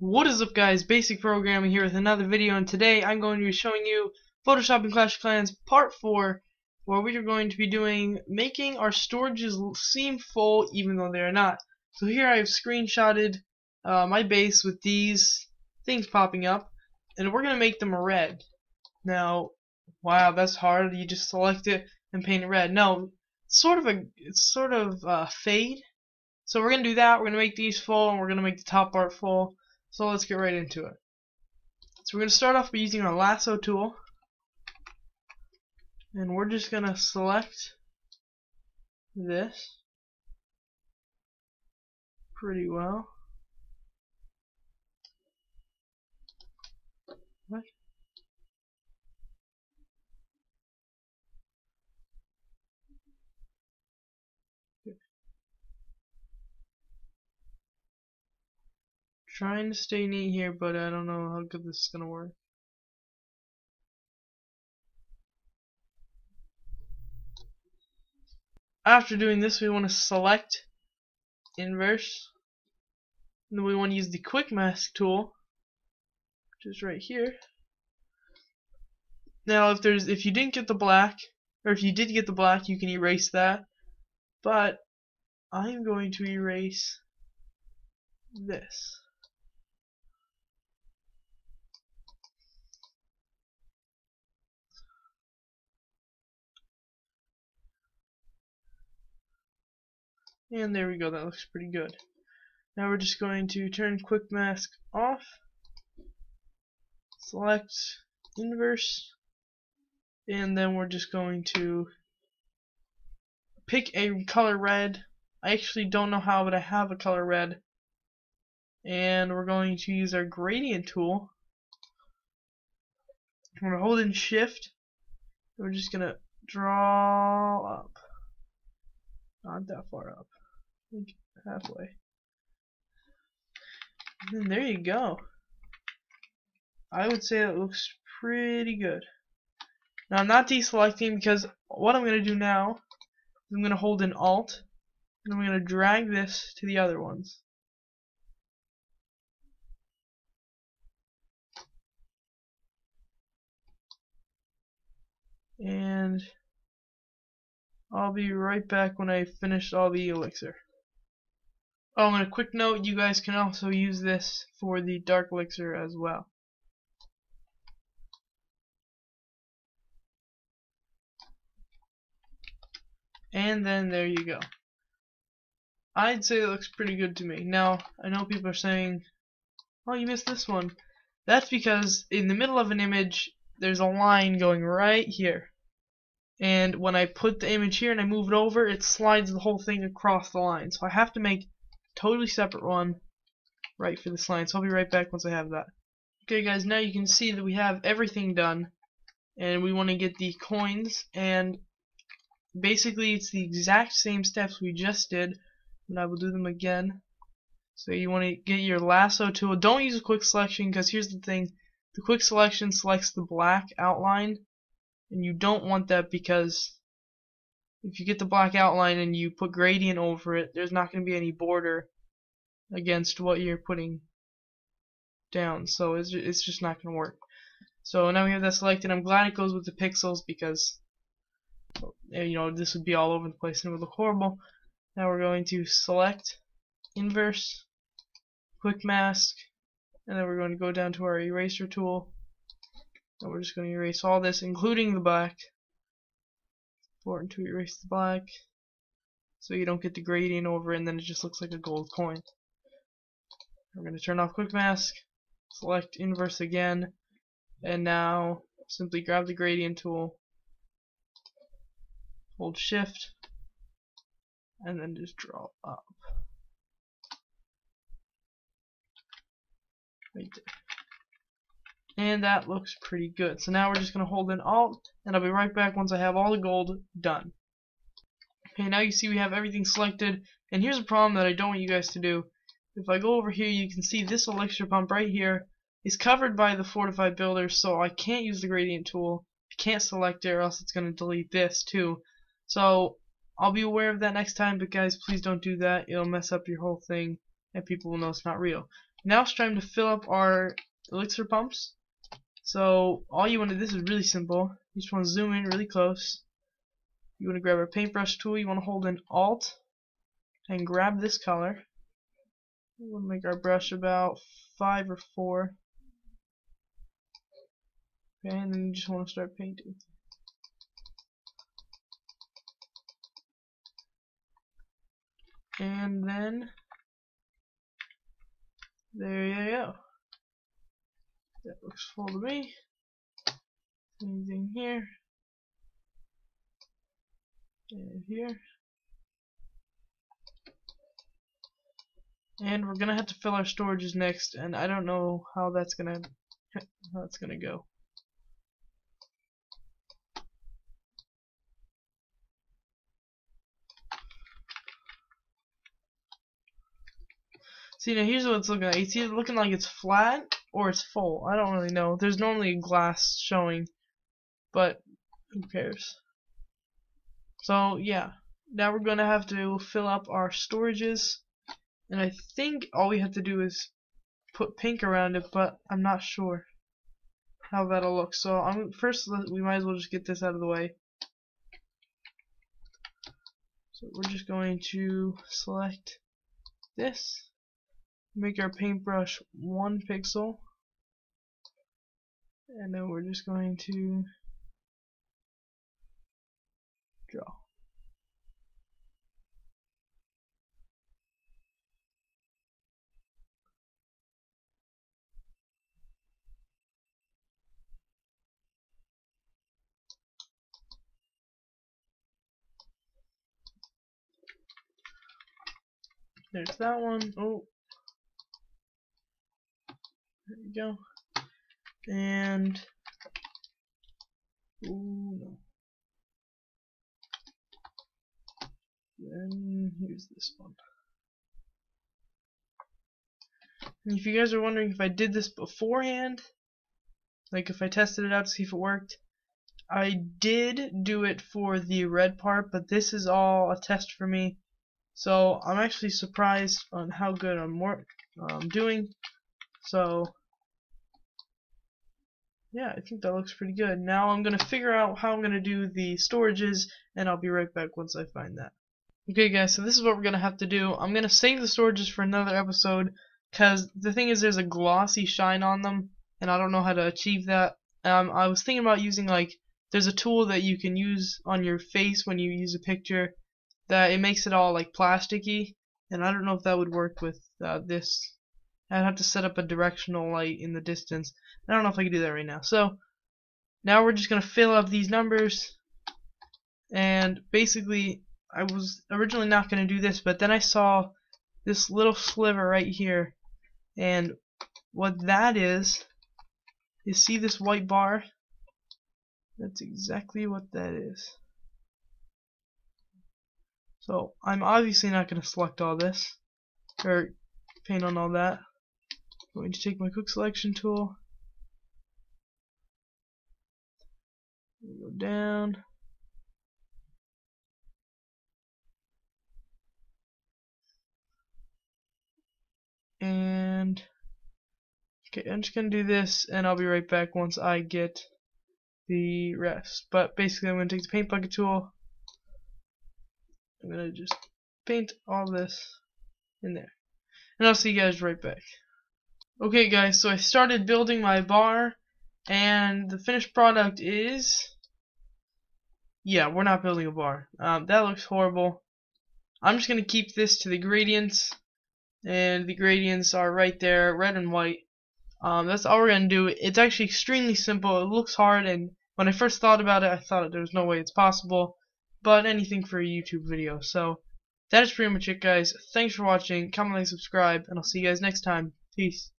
What is up, guys? Basic Programming here with another video, and today I'm going to be showing you Photoshop in Clash of Clans Part 4, where we are going to be doing making our storages seem full even though they are not. So here I have screenshotted my base with these things popping up, and we're going to make them red. Now, wow, that's hard. You just select it and paint it red. No, it's sort of fade. So we're going to do that. We're going to make these full, and we're going to make the top part full. So let's get right into it. So we're going to start off by using our lasso tool, and we're just going to select this pretty well. What? Trying to stay neat here, but I don't know how good this is gonna work. After doing this, we want to select inverse, and then we want to use the quick mask tool, which is right here. Now if you didn't get the black, or if you did get the black, you can erase that, but I'm going to erase this. And there we go, that looks pretty good. Now we're just going to turn quick mask off, select inverse, and then we're just going to pick a color red. I actually don't know how, but I have a color red. And we're going to use our gradient tool. We're going to hold in shift. We're just going to draw up. Not that far up. Like halfway. And there you go. I would say it looks pretty good. Now I'm not deselecting, because what I'm going to do now is I'm going to hold in Alt, and I'm going to drag this to the other ones. And I'll be right back when I finish all the elixir. Oh, and a quick note, you guys can also use this for the dark elixir as well. And then there you go. I'd say it looks pretty good to me. Now, I know people are saying, oh, you missed this one. That's because in the middle of an image, there's a line going right here. And when I put the image here and I move it over, it slides the whole thing across the line. So I have to make a totally separate one right for this line. So I'll be right back once I have that. Okay, guys, now you can see that we have everything done. And we want to get the coins. And basically, it's the exact same steps we just did. And I will do them again. So you want to get your lasso tool. Don't use a quick selection, because here's the thing. The quick selection selects the black outline. And you don't want that, because if you get the black outline and you put gradient over it, there's not going to be any border against what you're putting down. So it's just not going to work. So now we have that selected. I'm glad it goes with the pixels, because you know, this would be all over the place and it would look horrible. Now we're going to select inverse, quick mask, and then we're going to go down to our eraser tool. And we're just going to erase all this, including the black. Important to erase the black, so you don't get the gradient over it and then it just looks like a gold coin. We're going to turn off quick mask, select inverse again, and now simply grab the gradient tool, hold shift, and then just draw up. Right there. And that looks pretty good. So now we're just going to hold in Alt, and I'll be right back once I have all the gold done. Okay, now you see we have everything selected, and here's a problem that I don't want you guys to do. If I go over here, you can see this elixir pump right here is covered by the fortified builder, so I can't use the gradient tool. I can't select it, or else it's going to delete this too. So I'll be aware of that next time, but guys, please don't do that. It'll mess up your whole thing, and people will know it's not real. Now it's time to fill up our elixir pumps. So all you want to, this is really simple. You just want to zoom in really close. You want to grab a paintbrush tool. You want to hold in Alt and grab this color. We want to make our brush about 5 or 4. Okay, and then you just want to start painting. And then there you go. That looks full to me. Same thing here. And here. And we're gonna have to fill our storages next, and I don't know how that's gonna go. See, now here's what it's looking like. It's either looking like it's flat or it's full. I don't really know. There's normally a glass showing, but who cares? So yeah, now we're gonna have to fill up our storages, and I think all we have to do is put pink around it, but I'm not sure how that'll look. So first we might as well just get this out of the way. So we're just going to select this, make our paintbrush 1 pixel, and then we're just going to draw. There's that one. Oh, there we go. And ooh, no. Then here's this one. And if you guys are wondering if I did this beforehand, like if I tested it out to see if it worked, I did do it for the red part, but this is all a test for me. So I'm actually surprised on how good I'm doing. So yeah, I think that looks pretty good. Now I'm gonna figure out how I'm gonna do the storages, and I'll be right back once I find that. Okay guys, so this is what we're gonna have to do. I'm gonna save the storages for another episode, because the thing is there's a glossy shine on them, and I don't know how to achieve that. I was thinking about using, like, there's a tool that you can use on your face when you use a picture that it makes it all like plasticky, and I don't know if that would work with this. I'd have to set up a directional light in the distance. I don't know if I can do that right now. So now we're just gonna fill up these numbers, and basically I was originally not gonna do this, but then I saw this little sliver right here, and what that is, you see this white bar? That's exactly what that is. So I'm obviously not going to select all this or paint on all that. I'm going to take my quick selection tool, go down, and okay, I'm just going to do this, and I'll be right back once I get the rest. But basically I'm going to take the paint bucket tool, I'm going to just paint all this in there, and I'll see you guys right back. Okay guys, so I started building my bar, and the finished product is, yeah, we're not building a bar. That looks horrible. I'm just going to keep this to the gradients, and the gradients are right there, red and white. That's all we're going to do. It's actually extremely simple. It looks hard, and when I first thought about it, I thought there was no way it's possible, but anything for a YouTube video. So that is pretty much it, guys. Thanks for watching. Comment, like, subscribe, and I'll see you guys next time. Peace.